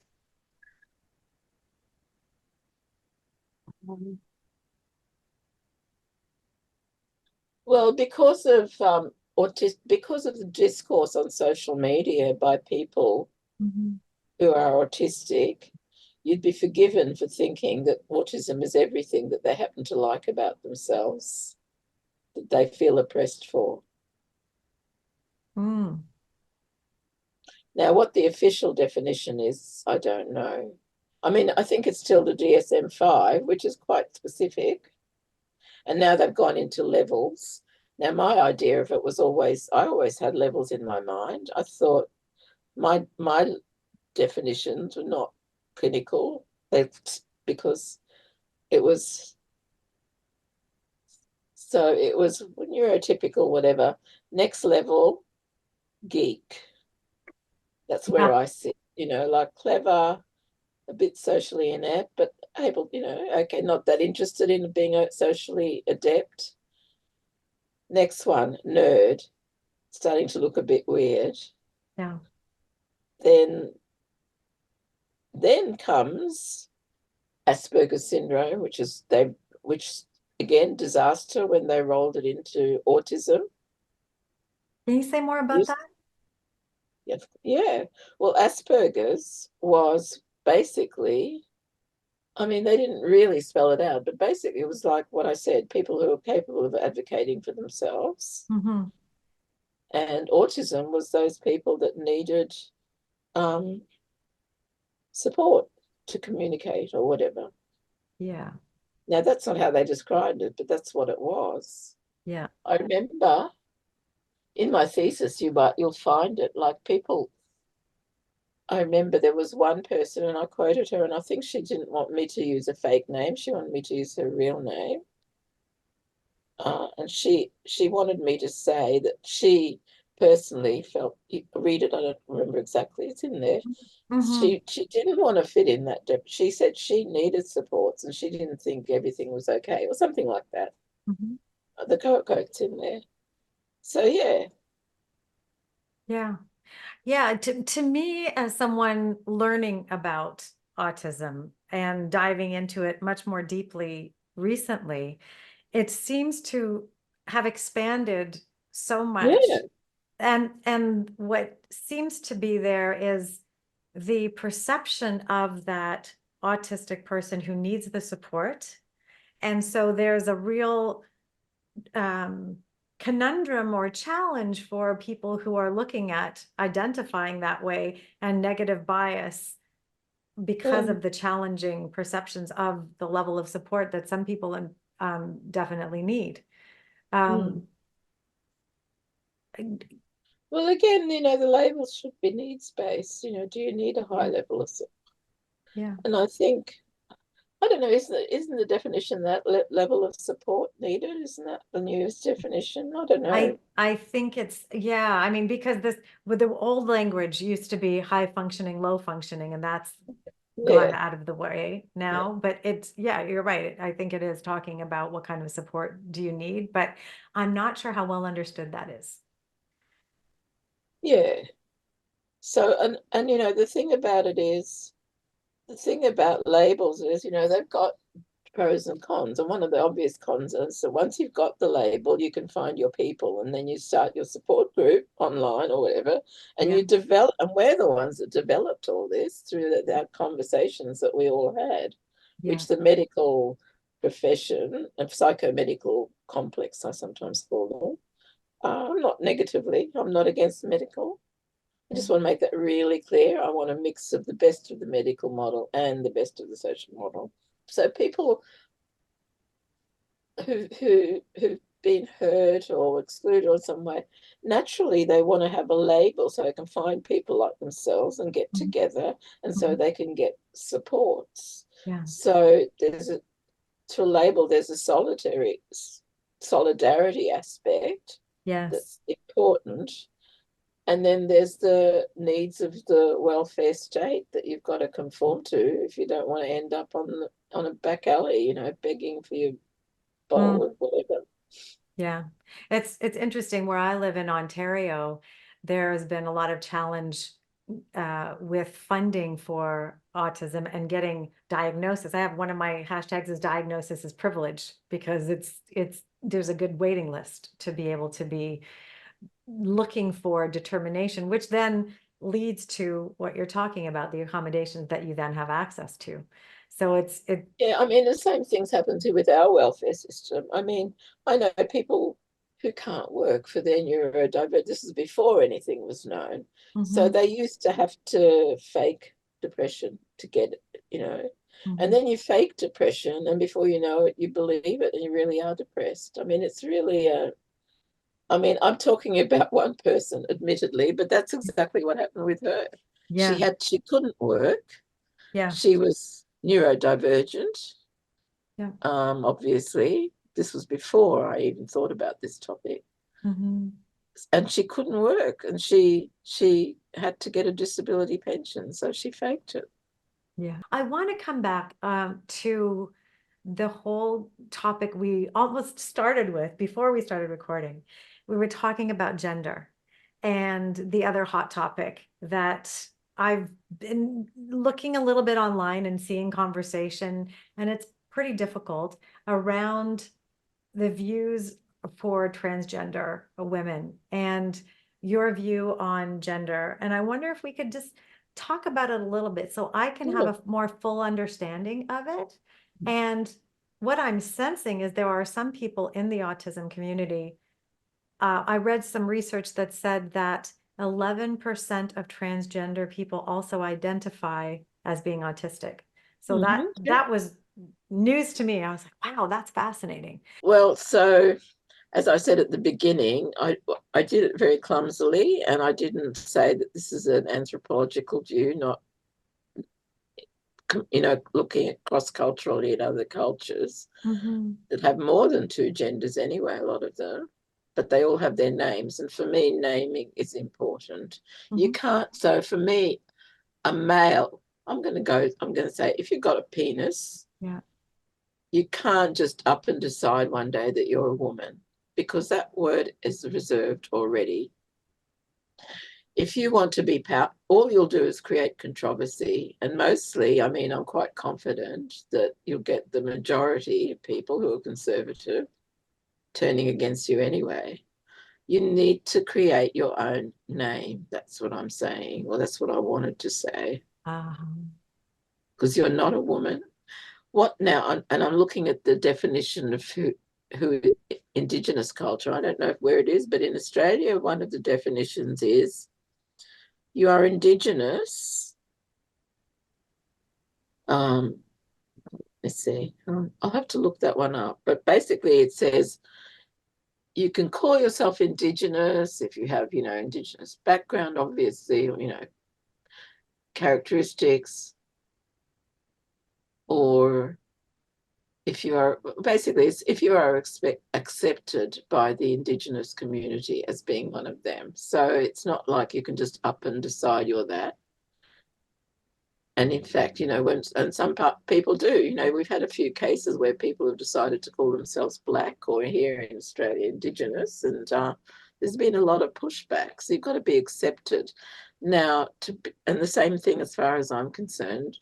Well, because of the discourse on social media by people Mhm. who are autistic, you'd be forgiven for thinking that autism is everything that they happen to like about themselves, that they feel oppressed for. Mm. Now, what the official definition is, I don't know. I mean, I think it's still the DSM-5, which is quite specific. And now they've gone into levels. Now, my idea of it was I always had levels in my mind. I thought my definitions were not clinical, because it was it was neurotypical, whatever. Next level, geek. That's where Yeah. I sit, like clever, a bit socially inept, but able, okay, not that interested in being a socially adept. Next one, nerd, starting to look a bit weird. Yeah. Then comes Asperger's syndrome, which again, disaster when they rolled it into autism. Can you say more about that? Yeah. Well, Asperger's was basically, I mean, they didn't really spell it out, but basically it was like what I said, people who are capable of advocating for themselves. Mm-hmm. And autism was those people that needed um, support to communicate or whatever. Yeah. Now, that's not how they described it, but that's what it was. Yeah. I remember in my thesis, you'll find it like people. I remember there was one person, and I quoted her, and I think she didn't want me to use a fake name. She wanted me to use her real name. And she wanted me to say that she personally felt, read it, I don't remember exactly, it's in there. Mm-hmm. She didn't want to fit in that depth. She said she needed supports and she didn't think everything was okay or something like that. Mm-hmm. The quote's in there. So yeah. Yeah. Yeah, to me, as someone learning about autism and diving into it much more deeply recently, it seems to have expanded so Yeah. much. And what seems to be there is the perception of that autistic person who needs the support. And so there's a real um, conundrum or challenge for people who are looking at identifying that way and negative bias because Yeah. of the challenging perceptions of the level of support that some people definitely need. Mm. Um, Well, again, the labels should be needs-based. Do you need a high yeah, level of support? yeah. And I think, I don't know, isn't the definition that level of support needed? Isn't that the newest definition? I don't know. I think it's yeah, I mean, because this with the old language used to be high functioning, low functioning, and that's gone Yeah, out of the way yeah, now. But it's yeah, you're right. I think it is talking about what kind of support do you need, but I'm not sure how well understood that is. yeah. So, and the thing about it is, the thing about labels is, they've got pros and cons. And one of the obvious cons is, so once you've got the label, you can find your people and then you start your support group online or whatever, and Yeah, you develop, and we're the ones that developed all this through that conversations that we all had, yeah. which the medical profession and psychomedical complex, I sometimes call them. I'm not negatively, I'm not against medical. I Yeah. just want to make that really clear. I want a mix of the best of the medical model and the best of the social model. So people who've been hurt or excluded in some way, naturally they want to have a label so they can find people like themselves and get Mhm. together, and so Mhm. they can get supports. Yeah. So to label, there's a solidarity aspect Yes. that's important. And then there's the needs of the welfare state that you've got to conform to if you don't want to end up on a back alley, begging for your Mm. bowl of whatever. Yeah. It's interesting where I live in Ontario, there's been a lot of challenge with funding for autism and getting diagnosis. I have one of my hashtags is diagnosis is privilege because it's there's a good waiting list to be able to be looking for determination, which then leads to what you're talking about, the accommodations that you then have access to. So it Yeah, I mean, the same things happen too with our welfare system. I mean, I know people who can't work for their neurodiverse. This is before anything was known. So mhm, they used to have to fake depression to get it. And mhm. then you fake depression, and before you know it, you believe it and you really are depressed. I mean, it's really I mean, I'm talking about one person, admittedly, but that's exactly what happened with her. Yeah, She couldn't work. yeah, She was neurodivergent. yeah. Obviously, this was before I even thought about this topic, Mhm. and she couldn't work, and she had to get a disability pension, so she faked it. Yeah. I want to come back to the whole topic we almost started with before we started recording. We were talking about gender and the other hot topic that I've been looking a little bit online and seeing conversation, and it's pretty difficult around the views for transgender women and your view on gender. And I wonder if we could just talk about it a little bit so I can have Sure. a more full understanding of it. And what I'm sensing is there are some people in the autism community. I read some research that said that 11% of transgender people also identify as being autistic. So that Yeah. that was news to me. I was like, wow, that's fascinating. Well, so as I said at the beginning, I did it very clumsily, and I didn't say that this is an anthropological view, not looking at cross-culturally at other cultures Mm-hmm. that have more than two genders anyway, a lot of them, but they all have their names. And for me, naming is important. You Mm-hmm. can't, so for me, a male, I'm going to say, if you've got a penis, Yeah. you can't just up and decide one day that you're a woman, because that word is reserved already. If you want to be all you'll do is create controversy. And mostly, I mean, I'm quite confident that you'll get the majority of people who are conservative turning against you anyway. You need to create your own name. That's what I'm saying. Well, that's what I wanted to say. Because you're not a woman. What now? And I'm looking at the definition of who Indigenous culture. I don't know where it is, but in Australia, one of the definitions is you are Indigenous. Let's see. I'll have to look that one up. But basically, it says you can call yourself Indigenous if you have, Indigenous background, obviously, characteristics, or if you are basically, if you are accepted by the Indigenous community as being one of them. So it's not like you can just up and decide you're that. And in fact, and some people do, we've had a few cases where people have decided to call themselves Black, or here in Australia, Indigenous, and there's been a lot of pushback. So you've got to be accepted. Now, and the same thing as far as I'm concerned,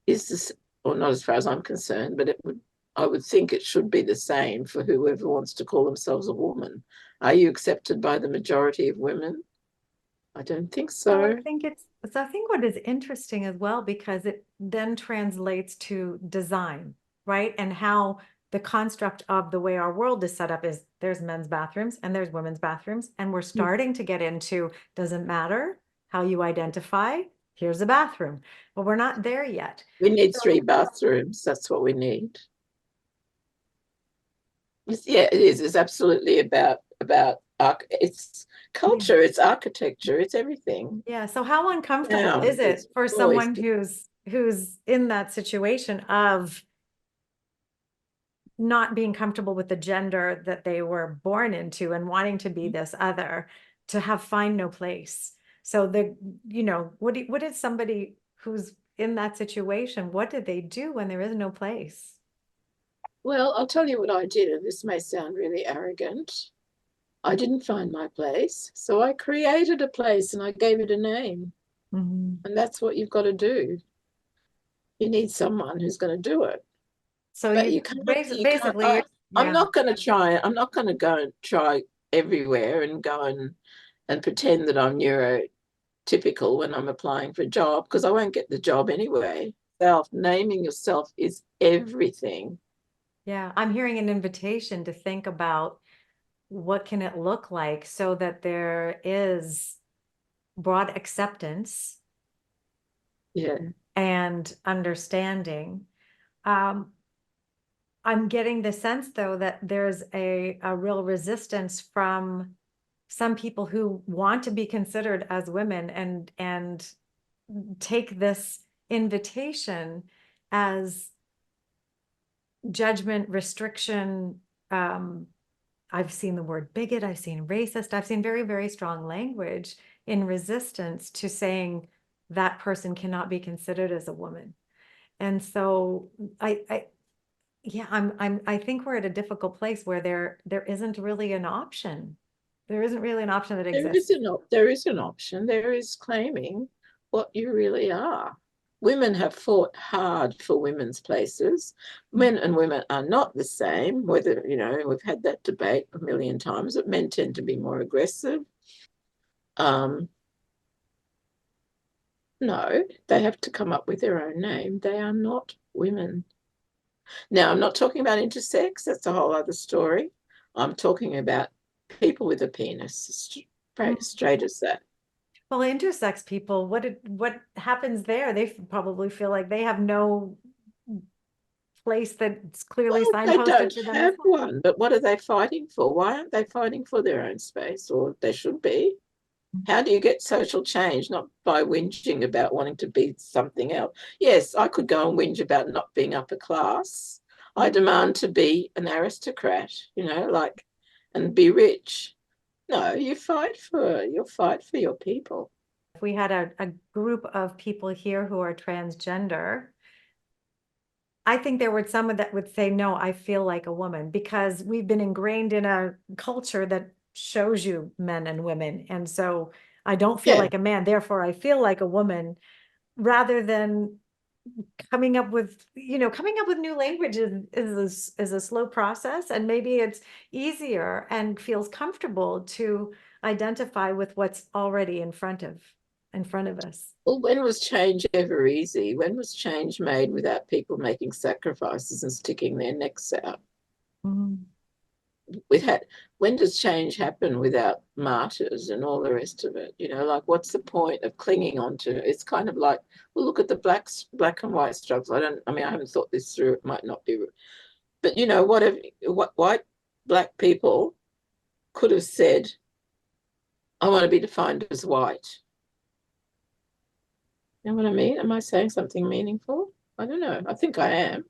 is this, or not as far as I'm concerned, but I would think it should be the same for whoever wants to call themselves a woman. Are you accepted by the majority of women? I don't think so. I think what is interesting as well, because it then translates to design, right? And how the construct of the way our world is set up is there's men's bathrooms and there's women's bathrooms. And we're starting to get into, doesn't matter how you identify, here's a bathroom. But we're not there yet. We need 3 bathrooms. That's what we need. Yeah, it is. It's absolutely about it's culture, it's architecture, it's everything. Yeah. So how uncomfortable is it for someone who's in that situation of not being comfortable with the gender that they were born into and wanting to be this other, to find no place? So what did somebody who's in that situation, what did they do when there is no place? Well, I'll tell you what I did, and this may sound really arrogant. I didn't find my place, so I created a place and I gave it a name. Mm-hmm. And that's what you've got to do. You need someone who's going to do it. So But you basically, I'm not going to go and try everywhere and go and pretend that I'm neurotypical when I'm applying for a job, because I won't get the job anyway. Naming yourself is everything. Yeah, I'm hearing an invitation to think about what can it look like so that there is broad acceptance, yeah, and understanding. I'm getting the sense, though, that there's a real resistance from some people who want to be considered as women and take this invitation as judgment, restriction. I've seen the word bigot, I've seen racist, I've seen very, very strong language in resistance to saying that person cannot be considered as a woman. And so I think we're at a difficult place where there isn't really an option. There isn't really an option that exists. there is an option. There is claiming what you really are. Women have fought hard for women's places. Men and women are not the same, whether, we've had that debate a million times, but men tend to be more aggressive. No, they have to come up with their own name. They are not women. Now, I'm not talking about intersex. That's a whole other story. I'm talking about people with a penis, straight as that. Well, intersex people, what happens there? They probably feel like they have no place that's clearly Well, they signposted don't to them. have one, but what are they fighting for? Why aren't they fighting for their own space? Or they should be. How do you get social change? Not by whinging about wanting to be something else. Yes, I could go and whinge about not being upper class. I demand to be an aristocrat, like, and be rich. No, you'll fight for your people. If we had a group of people here who are transgender, I think there were some that would say, no, I feel like a woman, because we've been ingrained in a culture that shows you men and women. And so I don't feel Yeah. like a man, therefore I feel like a woman, rather than coming up with new languages is a slow process. And maybe it's easier and feels comfortable to identify with what's already in front of us. Well, when was change ever easy? When was change made without people making sacrifices and sticking their necks out? Mhm. When does change happen without martyrs and all the rest of it? Like, what's the point of clinging on to? It's kind of like, well, look at the black and white struggles. I haven't thought this through. It might not be, but what white black people could have said, I want to be defined as white. You know what I mean? Am I saying something meaningful? I don't know. I think I am.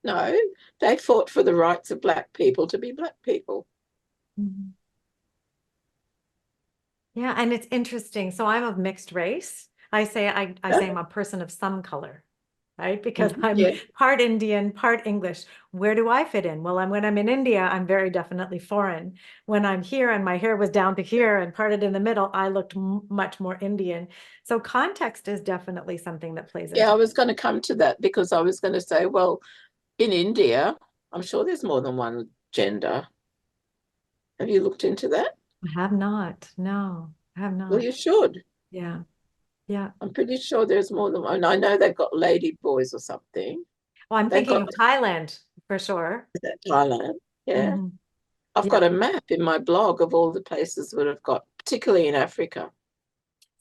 No, they fought for the rights of black people to be black people. Mhm. Yeah, and it's interesting. So I'm of mixed race. I say I'm a person of some color, right? Because I'm Yeah. part Indian, part English. Where do I fit in? Well, when I'm in India, I'm very definitely foreign. When I'm here and my hair was down to here and parted in the middle, I looked much more Indian. So context is definitely something that plays Yeah, into I it. was going to come to that because I was going to say, well, in India, I'm sure there's more than one gender. Have you looked into that? I have not. No, I have Well, not. you should. Yeah. Yeah. I'm pretty sure there's more than one. I know they've got lady boys or something. Well, I'm They've thinking got of Thailand for sure. Thailand. Yeah. Mhm. I've Yeah. got a map in my blog of all the places that have got, particularly in Africa.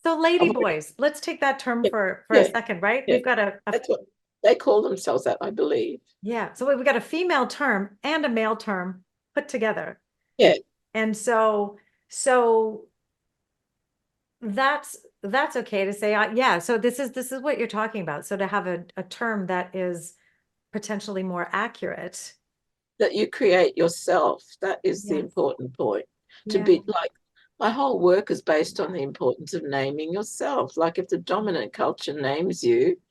So lady I've already, boys, let's take that term yeah, for a yeah, second, right? yeah. We've got a That's what they call themselves, that I believe. yeah. So we've got a female term and a male term put together. Yeah. And so that's okay to say, yeah. So this is what you're talking about. So to have a term that is potentially more accurate. That you create yourself. That is the Yes. important point. To Yeah. be like, my whole work is based on the importance of naming yourself. Like, if the dominant culture names you,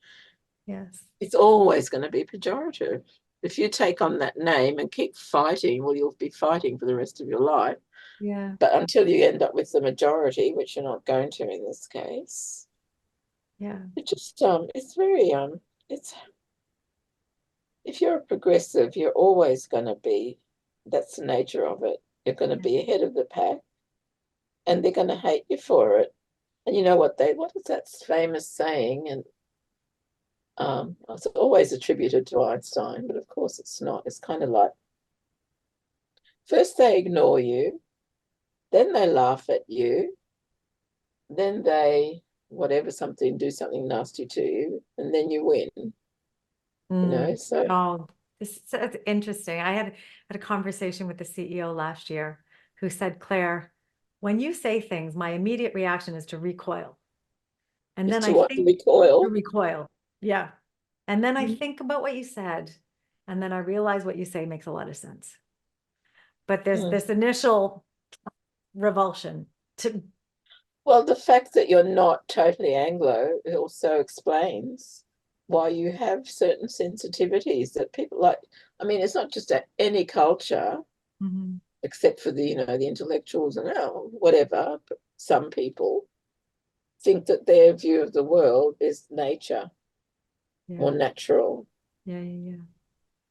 Yes. it's always going to be pejorative. If you take on that name and keep fighting, well, you'll be fighting for the rest of your life. Yeah. But until you end up with the majority, which you're not going to in this case, Yeah. it's very it's if you're a progressive, you're always going to be, that's the nature of it. You're going to Yeah. be ahead of the pack, and they're going to hate you for it. And you know what is that famous saying? And it's always attributed to Einstein, but of course it's not. It's kind of like, first they ignore you, then they laugh at you, then they do something nasty to you, and then you win. So Oh, it's interesting. I had a conversation with the CEO last year who said, Claire, when you say things, my immediate reaction is to recoil. And is then to I what to think to recoil. recoil. Yeah. And then I Mm. think about what you said. And then I realize what you say makes a lot of sense. But there's Mm. this initial revulsion to, Well, the fact that you're not totally Anglo also explains why you have certain sensitivities that people like. I mean, it's not just any culture, Mhm. except for the intellectuals and whatever. But some people think that their view of the world is nature Yeah. or natural. Yeah. Yeah. And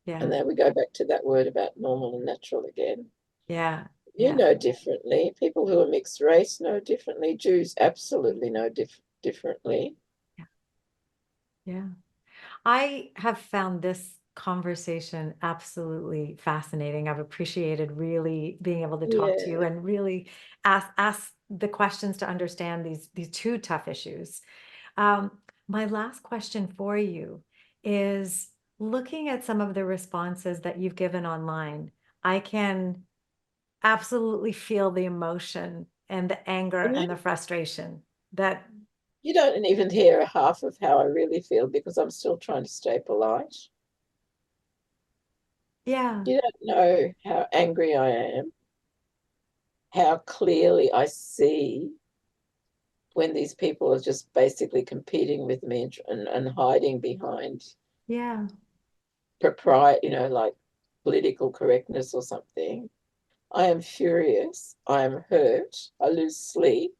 Yeah. then we go back to that word about normal and natural again. Yeah. You Yeah. know differently. People who are mixed race know differently. Jews absolutely know differently. Yeah. Yeah. I have found this conversation absolutely fascinating. I've appreciated really being able to talk to you Yeah. and really ask the questions to understand these two tough issues. Um, my last question for you is looking at some of the responses that you've given online. I can absolutely feel the emotion and the anger and the frustration that you don't even hear half of how I really feel because I'm still trying to stay polite. yeah, You don't know how angry I am, how clearly I see when these people are just basically competing with me and hiding behind yeah, like political correctness or something. I am furious. I am hurt. I lose sleep.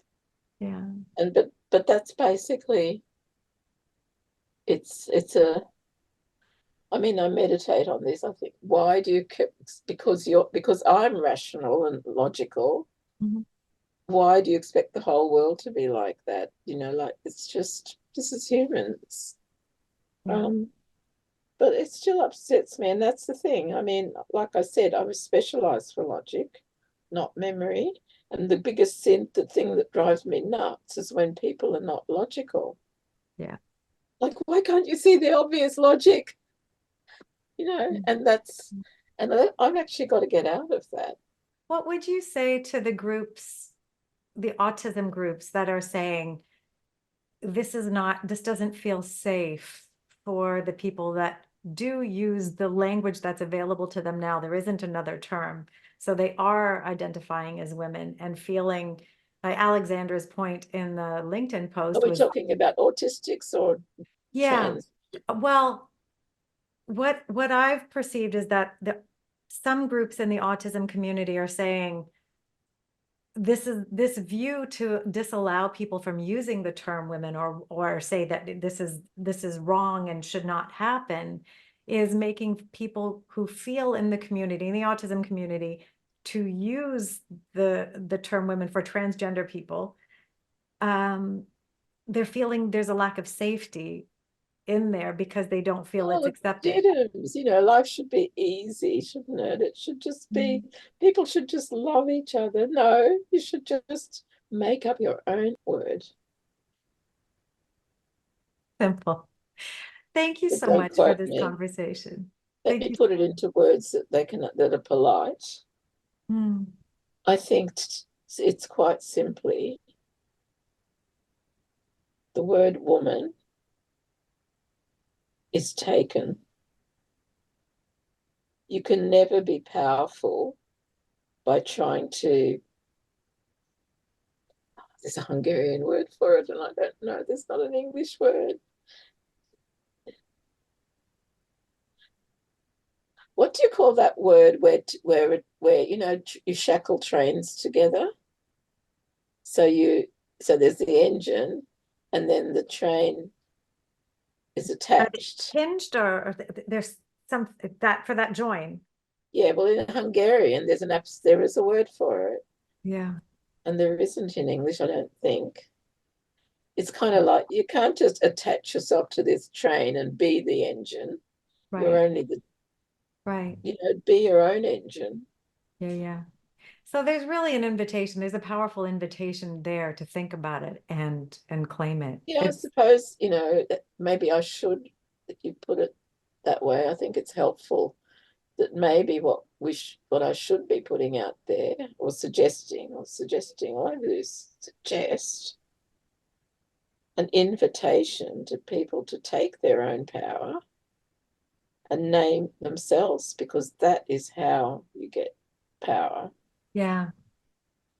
yeah, And but that's basically it's a I mean, I meditate on this. I think, why do you keep, because I'm rational and logical. mhm, Why do you expect the whole world to be like that? Like it's just this is humans. yeah, Um, but it still upsets me, and that's the thing. I mean, like I said, I was specialized for logic, not memory. And the biggest the thing that drives me nuts is when people are not logical. yeah. Like, why can't you see the obvious logic? Mm. And I've actually got to get out of that. What would you say to the groups, the autism groups that are saying this doesn't feel safe for the people that do use the language that's available to them now? There isn't another term. So they are identifying as women and feeling, by Alexandra's point in the LinkedIn Are post we was, talking about autistics or yeah, trans? well, what I've perceived is that some groups in the autism community are saying this view to disallow people from using the term women or say that this is wrong and should not happen is making people who feel in the community, in the autism community, to use the term women for transgender people. They're feeling there's a lack of safety in there because they don't feel Oh, it's look, accepted. diddums. Life should be easy, shouldn't it? It should just be, Mhm. people should just love each other. No, you should just make up your own word. Simple. Thank you But so don't much for quote this me. conversation. Let Thank me you put so it much. into words that are polite. Mm. I think it's quite simply the word woman is taken. You can never be powerful by trying to. There's a Hungarian word for it, and I don't know. There's not an English word. What do you call that word where you shackle trains together? So there's the engine, and then the train is Are they attached. hinged or there's some that for that join? Yeah, well, in Hungarian, there is a word for it, Yeah, and there isn't in English, I don't think. It's kind of like you can't just attach yourself to this train and be the engine. You're right, only right. be your own engine. Yeah, yeah. So there's really an invitation. There's a powerful invitation there to think about it and claim it. Yeah, I It's suppose, that maybe I should, if you put it that way, I think it's helpful that maybe what I should be putting out there or I do suggest an invitation to people to take their own power and name themselves, because that is how you get power. yeah,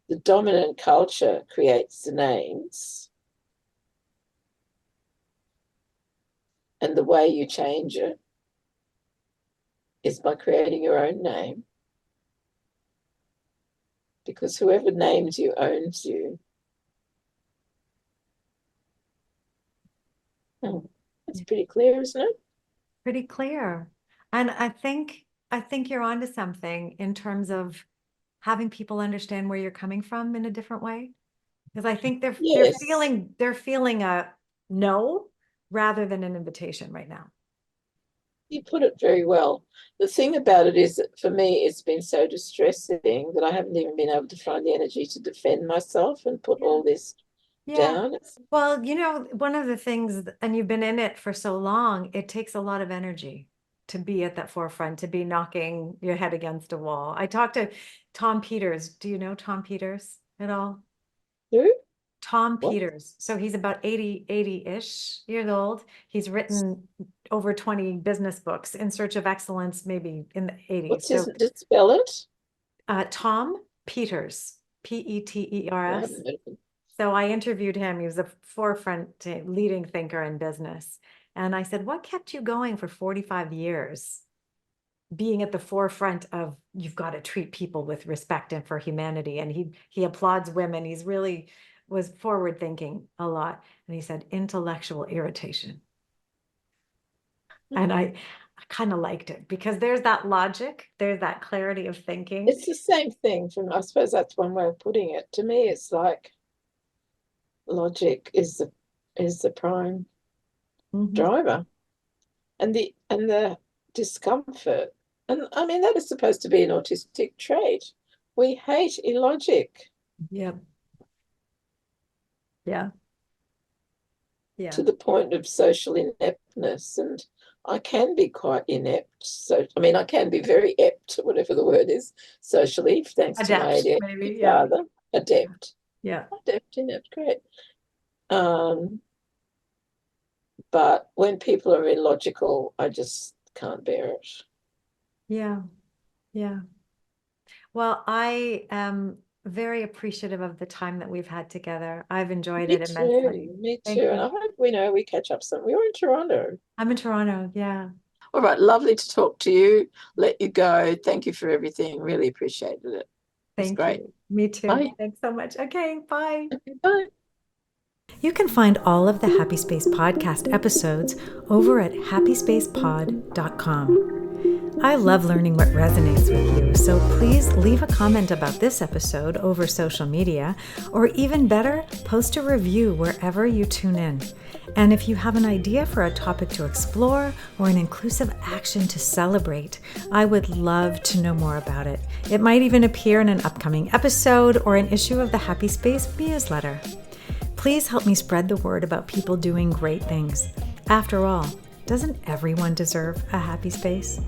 The dominant culture creates the names, and the way you change it is by creating your own name, because whoever names you owns you. Oh, that's pretty clear, isn't it? pretty clear. And I think you're onto something in terms of having people understand where you're coming from in a different way. Because I think they're Yes, feeling a no rather than an invitation right now. you put it very well. The thing about it is that for me, it's been so distressing that I haven't even been able to find the energy to defend myself and put Yeah. all this Yeah. down. Well, one of the things, and you've been in it for so long, it takes a lot of energy to be at that forefront, to be knocking your head against a wall. I talked to Tom Peters. Do you know Tom Peters at all? Who? Tom What? Peters. So he's about 80-ish years old. He's written over 20 business books in search of excellence, maybe in the 80s. What's So his, just spell it? Tom Peters, Peters. I haven't heard of him. So I interviewed him. He was a forefront leading thinker in business. And I said, what kept you going for 45 years? Being at the forefront of, you've got to treat people with respect and for humanity. And he applauds women. He's really was forward thinking a lot. And he said, intellectual irritation. And I kind of liked it because there's that logic, there's that clarity of thinking. It's the same thing I suppose that's one way of putting it. To me, it's like logic is the prime driver, and the discomfort. And I mean, that is supposed to be an autistic trait. We hate illogic. Yep. Yeah. Yeah. To the point of social ineptness. And I can be quite inept. So, I mean, I can be very ept, whatever the word is, socially, thanks to my Adept, ADHD maybe, yeah. father. Adept. Yeah. Adept, inept, great. But when people are illogical, I just can't bear it. Yeah. Yeah. Well, I am very appreciative of the time that we've had together. I've enjoyed it immensely. Me Thank too. you. And I hope we catch up some. We were in Toronto. I'm in Toronto. Yeah. All right. Lovely to talk to you. Let you go. Thank you for everything. Really appreciated it. It's great. You. Me too. Bye. Thanks so much. Okay. Bye. Bye. You can find all of the Happy Space podcast episodes over at happyspacepod.com. I love learning what resonates with you, so please leave a comment about this episode over social media, or even better, post a review wherever you tune in. And if you have an idea for a topic to explore or an inclusive action to celebrate, I would love to know more about it. It might even appear in an upcoming episode or an issue of the Happy Space newsletter. Please help me spread the word about people doing great things. After all, doesn't everyone deserve a happy space?